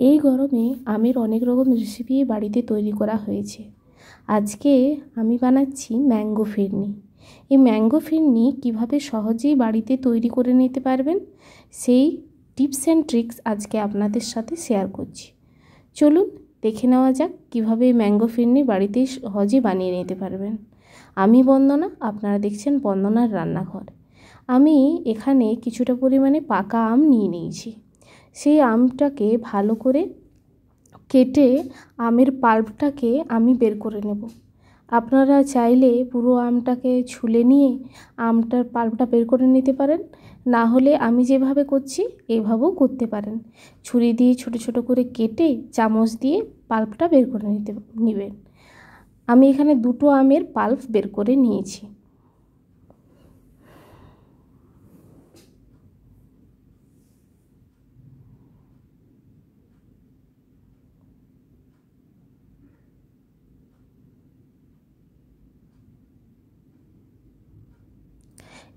এই গরমে আমের অনেক রকম রেসিপি বাড়িতে তৈরি করা হয়েছে। আজকে আমি বানাচ্ছি ম্যাঙ্গো ফিরনি। এই ম্যাঙ্গো ফিরনি কীভাবে সহজেই বাড়িতে তৈরি করে নিতে পারবেন সেই টিপস অ্যান্ড ট্রিক্স আজকে আপনাদের সাথে শেয়ার করছি। চলুন দেখে নেওয়া যাক কীভাবে ম্যাঙ্গো ফিরনি বাড়িতেই সহজে বানিয়ে নিতে পারবেন। আমি বন্দনা, আপনারা দেখছেন বন্দনার রান্নাঘর। আমি এখানে কিছুটা পরিমাণে পাকা আম নিয়ে নিয়েছি। সেই আমটাকে ভালো করে কেটে আমের পাল্পটাকে আমি বের করে নেব। আপনারা চাইলে পুরো আমটাকে ছুলে নিয়ে আমটার পাল্পটা বের করে নিতে পারেন, না হলে আমি যেভাবে করছি এইভাবেও করতে পারেন। ছুরি দিয়ে ছোট ছোট করে কেটে চামচ দিয়ে পাল্পটা বের করে নেবেন। আমি এখানে দুটো আমের পাল্প বের করে নিয়েছি।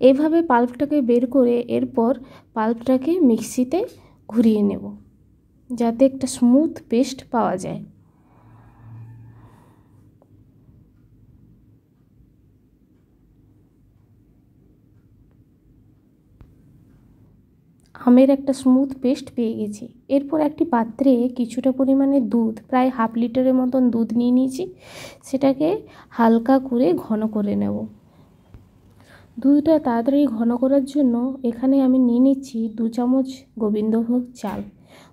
এইভাবে পাল্পটাকে বের করে এরপর পাল্পটাকে মিক্সিতে ঘুরিয়ে নেব যাতে একটা স্মুথ পেস্ট পাওয়া যায়। আমের একটা স্মুথ পেস্ট পেয়ে গেছি। এরপর একটি পাত্রে কিছুটা পরিমাণে দুধ, প্রায় হাফ লিটারের মতন দুধ নিয়ে নিয়েছি, সেটাকে হালকা করে ঘন করে নেব। দুধটা তাড়াতাড়ি ঘন করার জন্য এখানে আমি নিয়ে নিচ্ছি 2 চামচ গোবিন্দভোগ চাল।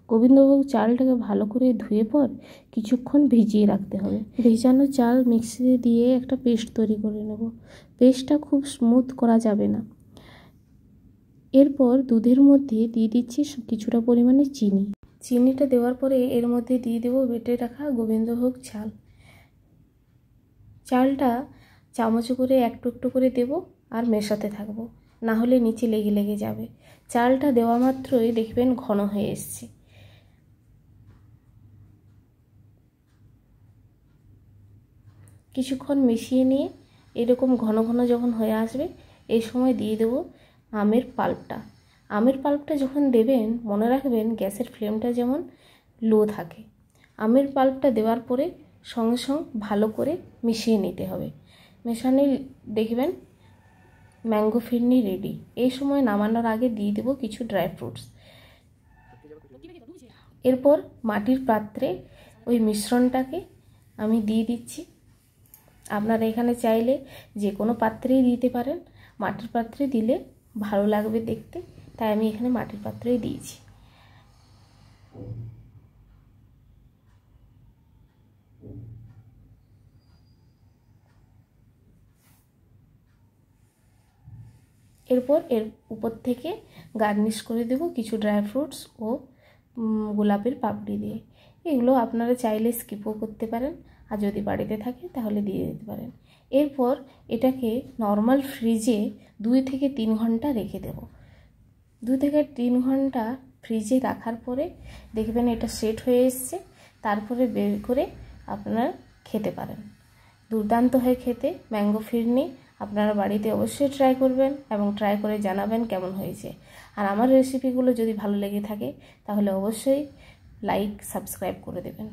গোবিন্দভোগ চালটাকে ভালো করে ধুয়ে পর কিছুক্ষণ ভিজিয়ে রাখতে হবে। ভেজানো চাল মিক্সিতে দিয়ে একটা পেস্ট তৈরি করে নেব। পেস্টটা খুব স্মুথ করা যাবে না। এরপর দুধের মধ্যে দিয়ে দিচ্ছি কিছুটা পরিমাণে চিনি। চিনিটা দেওয়ার পরে এর মধ্যে দিয়ে দেবো বেটে রাখা গোবিন্দভোগ চাল। চালটা চামচে করে একটু একটু করে দেব আর মেশাতে থাকবো, না হলে নিচে লেগে লেগে যাবে। চালটা দেওয়া মাত্রই দেখবেন ঘন হয়ে এসছে। কিছুক্ষণ মিশিয়ে নিয়ে এরকম ঘন ঘন যখন হয়ে আসবে এই সময় দিয়ে দেব আমের পাল্পটা। আমের পাল্পটা যখন দেবেন মনে রাখবেন গ্যাসের ফ্লেমটা যেমন লো থাকে। আমের পাল্পটা দেওয়ার পরে সঙ্গে সঙ্গে ভালো করে মিশিয়ে নিতে হবে। মেশানো দেখবেন ম্যাঙ্গো ফিরনি রেডি। এই সময় নামানোর আগে দিয়ে দেব কিছু ড্রাই ফ্রুটস। এরপর মাটির পাত্রে ওই মিশ্রণটাকে আমি দিয়ে দিচ্ছি। আপনারা এখানে চাইলে যে কোনো পাত্রেই দিতে পারেন, মাটির পাত্রে দিলে ভালো লাগবে দেখতে, তাই আমি এখানে মাটির পাত্রেই দিয়েছি। এরপর এর উপর থেকে গার্নিশ করে দেব কিছু ড্রাই ফ্রুটস ও গোলাপের পাপড়ি দিয়ে। এগুলো আপনারা চাইলে স্কিপও করতে পারেন, আর যদি বাড়িতে থাকে তাহলে দিয়ে দিতে পারেন। এরপর এটাকে নর্মাল ফ্রিজে 2 থেকে 3 ঘন্টা রেখে দেব। 2 থেকে 3 ঘন্টা ফ্রিজে রাখার পরে দেখবেন এটা সেট হয়ে এসছে। তারপরে বের করে আপনারা খেতে পারেন। দুর্দান্ত হয় খেতে ম্যাঙ্গো ফিরনি। আপনারা বাড়িতে অবশ্যই ট্রাই করবেন এবং ট্রাই করে জানাবেন কেমন হয়েছে। আর আমার রেসিপিগুলো যদি ভালো লেগে থাকে তাহলে অবশ্যই লাইক সাবস্ক্রাইব করে দেবেন।